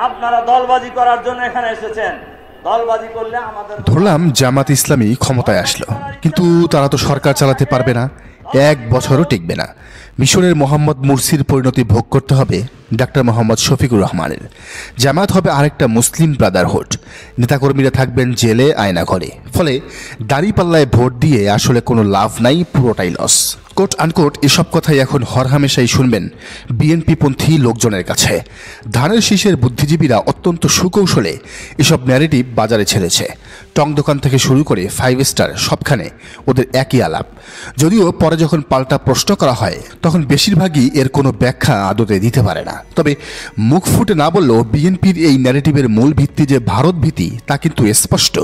আপনারা দলবাজি করার জন্য এখানে এসেছেন। দলবাজি করলে আমাদের ধরলাম জামাত ইসলামী ক্ষমতায় আসলো, কিন্তু তারা তো সরকার চালাতে পারবে না, 1 বছরও টিকবে না। মিশরের মোহাম্মদ মুরসির পরিণতি ভোগ করতে হবে ডাক্তার মোহাম্মদ শফিকুর রহমানের। জামাত হবে আরেকটা মুসলিম ব্রাদারহুড। নেতাকর্মীরা থাকবেন জেলে, আয়নাঘরে। ফলে দাঁড়িপাল্লায় ভোট দিয়ে আসলে কোনো লাভ নাই, পুরোটাই লস। কোট আনকোট এসব কথাই এখন হরহামেশাই শুনবেন বিএনপিপন্থী লোকজনের কাছে। ধানের শীষের বুদ্ধিজীবীরা অত্যন্ত সুকৌশলে এসব ন্যারেটিভ বাজারে ছেড়েছে। টং দোকান থেকে শুরু করে 5 স্টার সবখানে ওদের একই আলাপ। যদিও পরে যখন পাল্টা প্রশ্ন করা হয় তখন বেশিরভাগই এর কোনো ব্যাখ্যা আদতে দিতে পারে না। তবে মুখ ফুটে না বললেও বিএনপির এই ন্যারেটিভের মূল ভিত্তি যে ভারত ভীতি তা কিন্তু স্পষ্ট।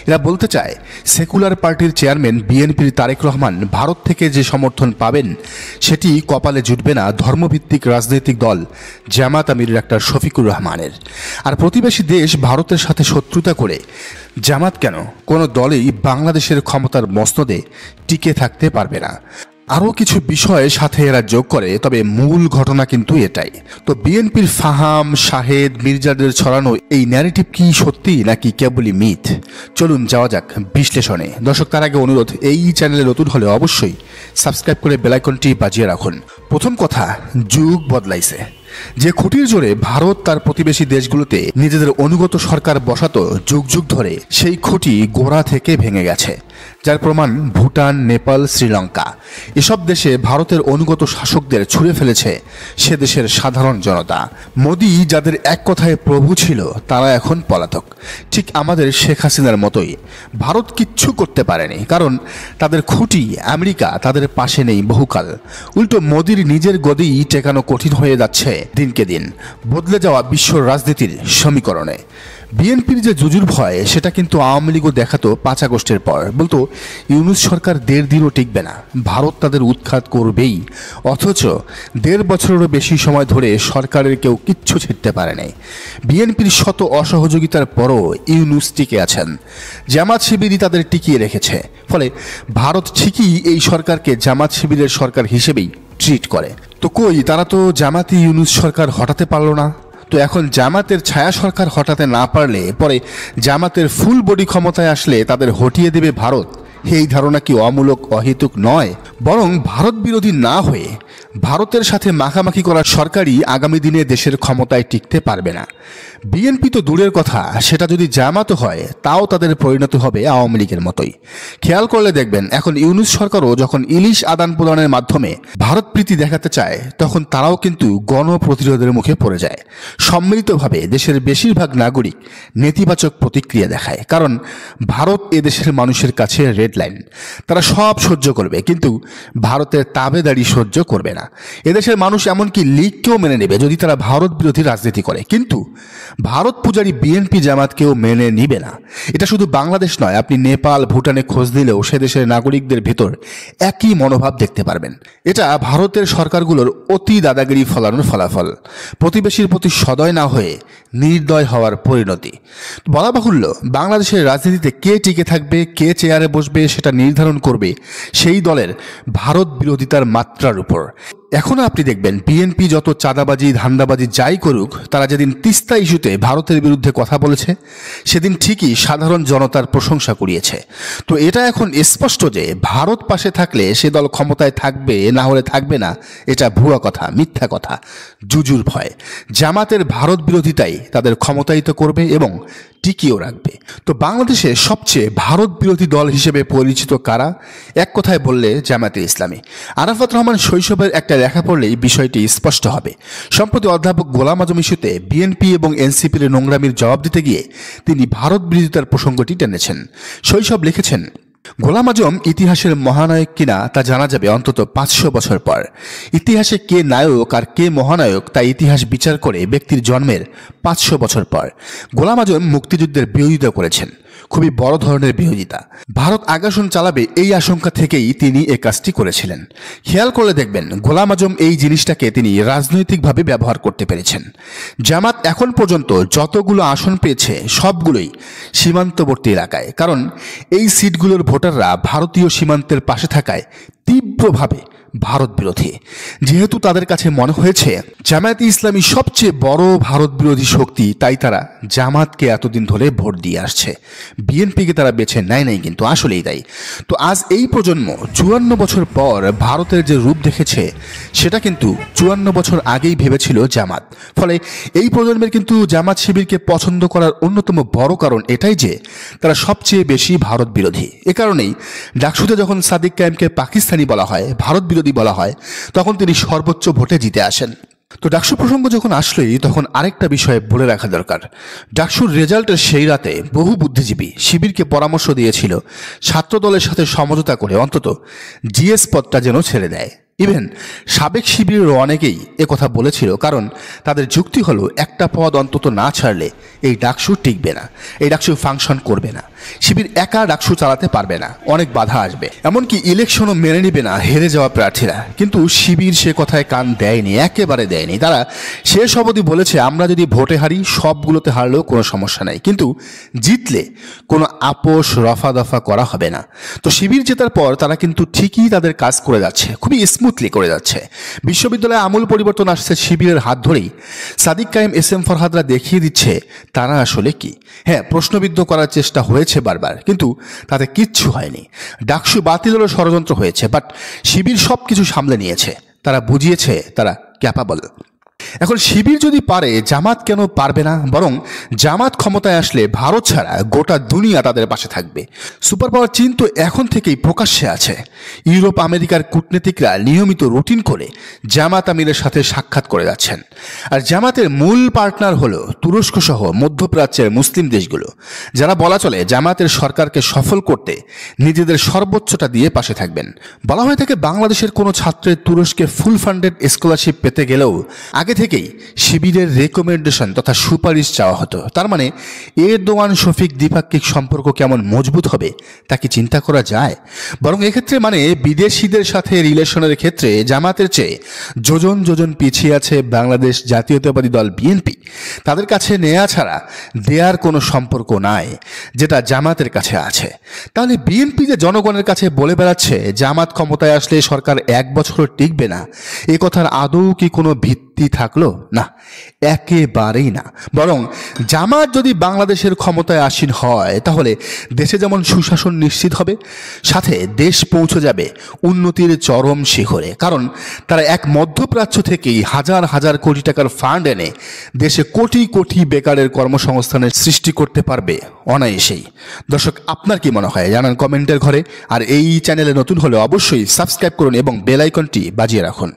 এরা বলতে চায় সেকুলার পার্টির চেয়ারম্যান বিএনপির তারেক রহমান ভারত থেকে যে সমর্থন পাবেন সেটি কপালে জুটবে না ধর্মভিত্তিক রাজনৈতিক দল জামাত আমির ডাক্তার শফিকুর রহমানের। আর প্রতিবেশী দেশ ভারতের সাথে শত্রুতা করে জামাত কেন, কোনো দলই বাংলাদেশের ক্ষমতার মসনদে টিকে থাকতে পারবে না। আরও কিছু বিষয় সাথে এরা যোগ করে, তবে মূল ঘটনা কিন্তু এটাই। তো বিএনপির ফাহাম, শাহেদ, মির্জাদের ছড়ানো এই ন্যারেটিভ কি সত্যি নাকি কেবলই মিথ? চলুন যাওয়া যাক বিশ্লেষণে। দর্শক, তার আগে অনুরোধ, এই চ্যানেলে নতুন হলে অবশ্যই সাবস্ক্রাইব করে বেল আইকনটি বাজিয়ে রাখুন। প্রথম কথা, যুগ বদলাইছে। যে খুঁটির জোরে ভারত তার প্রতিবেশী দেশগুলোতে নিজেদের অনুগত সরকার বসাতো যুগ যুগ ধরে, সেই খুঁটি গোড়া থেকে ভেঙে গেছে। যার প্রমাণ ভুটান, নেপাল, শ্রীলঙ্কা। এসব দেশে ভারতের অনুগত শাসকদের ছুঁড়ে ফেলেছে সে দেশের সাধারণ জনতা। মোদি যাদের এক কথায় প্রভু ছিল তারা এখন পলাতক। ঠিক আমাদের শেখ হাসিনার মতোই। ভারত কিচ্ছু করতে পারেনি, কারণ তাদের খুঁটি আমেরিকা তাদের পাশে নেই বহুকাল। উল্টো মোদির নিজের গদিই টেকানো কঠিন হয়ে যাচ্ছে দিনকে দিন বদলে যাওয়া বিশ্ব রাজনীতির সমীকরণে। বিএনপির যে জুজুর ভয় সেটা কিন্তু আওয়ামী লীগও দেখাতো 5 আগস্টের পর। বলতো ইউনূস সরকার 1.5 দিনও টিকবে না, ভারত তাদের উৎখাত করবেই। অথচ 1.5 বছরেরও বেশি সময় ধরে সরকারের কেউ কিচ্ছু ছিটতে পারে নাই। বিএনপির শত অসহযোগিতার পরও ইউনূস টিকে আছেন। জামাত শিবিরই তাদের টিকিয়ে রেখেছে। ফলে ভারত ঠিকই এই সরকারকে জামাত শিবিরের সরকার হিসেবেই ট্রিট করে। তো কই, তারা তো জামাতি ইউনূস সরকার হটাতে পারল না। তো এখন জামাতের ছায়া সরকার হটাতে না পারলে পরে জামাতের ফুল বডি ক্ষমতায় আসলে তাদের হটিয়ে দেবে ভারত। এই ধারণা কি অমূলক, অহেতুক নয়? বরং ভারত বিরোধী না হয়ে ভারতের সাথে মাখামাখি করা সরকারই আগামী দিনে দেশের ক্ষমতায় টিকতে পারবে না। বিএনপি তো দূরের কথা, সেটা যদি জামাতও হয় তাও তাদের পরিণত হবে আওয়ামী লীগের মতোই। খেয়াল করলে দেখবেন এখন ইউনূস সরকারও যখন ইলিশ আদান প্রদানের মাধ্যমে ভারত প্রীতি দেখাতে চায় তখন তারাও কিন্তু গণপ্রতিরোধের মুখে পড়ে যায়। সম্মিলিতভাবে দেশের বেশিরভাগ নাগরিক নেতিবাচক প্রতিক্রিয়া দেখায়, কারণ ভারত এদেশের মানুষের কাছে রেড লাইন। তারা সব সহ্য করবে, কিন্তু ভারতের তাবেদারি সহ্য করবে না। এদেশের মানুষ এমনকি লীগকেও মেনে নেবে যদি তারা ভারত বিরোধী রাজনীতি করে, কিন্তু ভারত পূজারী বিএনপি জামাতকেও মেনে নিবে না। এটা শুধু বাংলাদেশ নয়, আপনি নেপাল, ভুটানে খোঁজ দিলেও সে দেশের নাগরিকদের ভেতর একই মনোভাব দেখতে পারবেন। এটা ভারতের সরকারগুলোর অতি দাদাগিরি ফলানোর ফলাফল। প্রতিবেশীর প্রতি সদয় না হয়ে নির্দয় হওয়ার পরিণতি। বলা বাহুল্য, বাংলাদেশের রাজনীতিতে কে টিকে থাকবে, কে চেয়ারে বসবে সেটা নির্ধারণ করবে সেই দলের ভারত বিরোধিতার মাত্রার উপর। এখনো আপনি দেখবেন বিএনপি যত চাঁদাবাজি, ধান্দাবাজি যাই করুক, তারা যেদিন তিস্তা ইস্যুতে ভারতের বিরুদ্ধে কথা বলেছে সেদিন ঠিকই সাধারণ জনতার প্রশংসা কুড়িয়েছে। তো এটা এখন স্পষ্ট যে ভারত পাশে থাকলে সে দল ক্ষমতায় থাকবে, না হলে থাকবে না। এটা ভুয়া কথা, মিথ্যা কথা, জুজুর ভয়। জামাতের ভারত বিরোধিতাই তাদের ক্ষমতায়িত করবে এবং টিকিয়েও রাখবে। তো বাংলাদেশে সবচেয়ে ভারত বিরোধী দল হিসেবে পরিচিত কারা? এক কথায় বললে জামাতে ইসলামী। আরাফাত রহমান শৈশবের একটা লেখা পড়লেই বিষয়টি স্পষ্ট হবে। সম্প্রতি অধ্যাপক গোলাম আজম ইস্যুতে বিএনপি এবং এনসিপির নোংরামির জবাব দিতে গিয়ে তিনি ভারত বিরোধিতার প্রসঙ্গটি টেনেছেন। শৈশব লিখেছেন, গোলাম আজম ইতিহাসের মহানায়ক কিনা তা জানা যাবে অন্তত 500 বছর পর। ইতিহাসে কে নায়ক আর কে মহানায়ক তা ইতিহাস বিচার করে ব্যক্তির জন্মের 500 বছর পর। গোলাম আজম মুক্তিযুদ্ধের বিরোধিতা করেছেন, খুবই বড় ধরনের বিরোধিতা। ভারত আগ্রাসন চালাবে এই আশঙ্কা থেকেই তিনি এই কাজটি করেছিলেন। খেয়াল করলে দেখবেন গোলাম আজম এই জিনিসটাকে তিনি রাজনৈতিকভাবে ব্যবহার করতে পেরেছেন। জামাত এখন পর্যন্ত যতগুলো আসন পেয়েছে সবগুলোই সীমান্তবর্তী এলাকায়, কারণ এই সিটগুলোর ভোটাররা ভারতীয় সীমান্তের পাশে থাকায় তীব্রভাবে ভারত বিরোধী। যেহেতু তাদের কাছে মনে হয়েছে জামায়াতে ইসলামী সবচেয়ে বড় ভারত বিরোধী শক্তি, তাই তারা জামাতকে এতদিন ধরে ভোট দিয়ে আসছে। বিএনপিকে তারা বেছে নেয় নাই, কিন্তু আসলেই তাই। তো আজ এই প্রজন্ম 54 বছর পর ভারতের যে রূপ দেখেছে, সেটা কিন্তু 54 বছর আগেই ভেবেছিল জামাত। ফলে এই প্রজন্মের কিন্তু জামাত শিবিরকে পছন্দ করার অন্যতম বড় কারণ এটাই যে তারা সবচেয়ে বেশি ভারত বিরোধী। এ কারণেই ডাকসুতে যখন সাদিক কায়েমকে পাকিস্তানি বলা হয়, ভারত বিরোধী বলা হয়, তখন তিনি সর্বোচ্চ ভোটে জিতে আসেন। তো ডাকসু প্রসঙ্গ যখন আসলোই, তখন আরেকটা বিষয়ে বলে রাখা দরকার। ডাকসুর রেজাল্টের সেই রাতে বহু বুদ্ধিজীবী শিবিরকে পরামর্শ দিয়েছিল ছাত্র দলের সাথে সমঝোতা করে অন্তত জিএস পদটা যেন ছেড়ে দেয়। ইভেন সাবেক শিবিরের অনেকেই একথা বলেছিল, কারণ তাদের যুক্তি হলো একটা পদ অন্তত না ছাড়লে এই ডাকসু টিকবে না, এই ডাকসু ফাংশন করবে না, শিবির একা ডাকসু চালাতে পারবে না, অনেক বাধা আসবে, এমনকি ইলেকশনও মেনে নিবে না হেরে যাওয়া প্রার্থীরা। কিন্তু শিবির সে কথায় কান দেয়নি, একেবারে দেয়নি। তারা শেষ অবধি বলেছে আমরা যদি ভোটে হারি, সবগুলোতে হারলেও কোনো সমস্যা নাই, কিন্তু জিতলে কোনো আপোষ রফা দফা করা হবে না। তো শিবির জেতার পর তারা কিন্তু ঠিকই তাদের কাজ করে যাচ্ছে, খুবই স্মুথলি করে যাচ্ছে। বিশ্ববিদ্যালয়ে আমূল পরিবর্তন আসছে শিবিরের হাত ধরেই। সাদিক কায়েম, এস এম ফরহাদরা দেখিয়ে দিচ্ছে তারা আসলে কি। হ্যাঁ, প্রশ্নবিদ্ধ করার চেষ্টা হয়েছে বারবার, কিন্তু তাতে কিচ্ছু হয়নি। ডাকসু বাতিলেরও ষড়যন্ত্র হয়েছে, বাট শিবির সব কিছু সামলে নিয়েছে। তারা বুঝিয়েছে তারা ক্যাপাবল। এখন শিবির যদি পারে, জামাত কেন পারবে না? বরং জামাত ক্ষমতায় আসলে ভারত ছাড়া গোটা দুনিয়া তাদের পাশে থাকবে। সুপার পাওয়ার চীন তো এখন থেকেই প্রকাশ্যে আছে। ইউরোপ আমেরিকার কূটনীতিকরা নিয়মিত রুটিন করে জামাত আমিরের সাথে সাক্ষাৎ করে যাচ্ছেন। আর জামাতের মূল পার্টনার হলো তুরস্ক সহ মধ্যপ্রাচ্যের মুসলিম দেশগুলো, যারা বলা চলে জামাতের সরকারকে সফল করতে নিজেদের সর্বোচ্চটা দিয়ে পাশে থাকবেন। বলা হয়ে থাকে বাংলাদেশের কোনো ছাত্রের তুরস্কে ফুল ফান্ডেড স্কলারশিপ পেতে গেলেও আগে থেকেই শিবিরের রেকমেন্ডেশন তথা সুপারিশ চাওয়া হতো। তার মানে এরদোয়ান শফিক দ্বিপাক্ষিক সম্পর্ক কেমন মজবুত হবে তা কি চিন্তা করা যায়? বরং এক্ষেত্রে মানে বিদেশিদের সাথে রিলেশনের ক্ষেত্রে জামাতের চেয়ে যোজন যোজন পিছিয়ে আছে বাংলাদেশ জাতীয়তাবাদী দল বিএনপি। তাদের কাছে নেয়া ছাড়া দেয়ার কোনো সম্পর্ক নাই, যেটা জামাতের কাছে আছে। তাহলে বিএনপি যে জনগণের কাছে বলে বেড়াচ্ছে জামাত ক্ষমতায় আসলে সরকার 1 বছরও টিকবে না, এ কথার আদৌ কি কোনো ভিত্তি থাকলো? না, একেবারেই না। বরং জামাত যদি বাংলাদেশের ক্ষমতায় আসীন হয়, তাহলে দেশে যেমন সুশাসন নিশ্চিত হবে, সাথে দেশ পৌঁছে যাবে উন্নতির চরম শিখরে। কারণ তারা এক মধ্যপ্রাচ্য থেকেই হাজার হাজার কোটি টাকার ফান্ড এনে দেশে কোটি কোটি বেকারের কর্মসংস্থানের সৃষ্টি করতে পারবে অনায়াসেই। দর্শক, আপনার কি মনে হয় জানান কমেন্টের ঘরে। আর এই চ্যানেলে নতুন হলে অবশ্যই সাবস্ক্রাইব করুন এবং বেল আইকনটি বাজিয়ে রাখুন।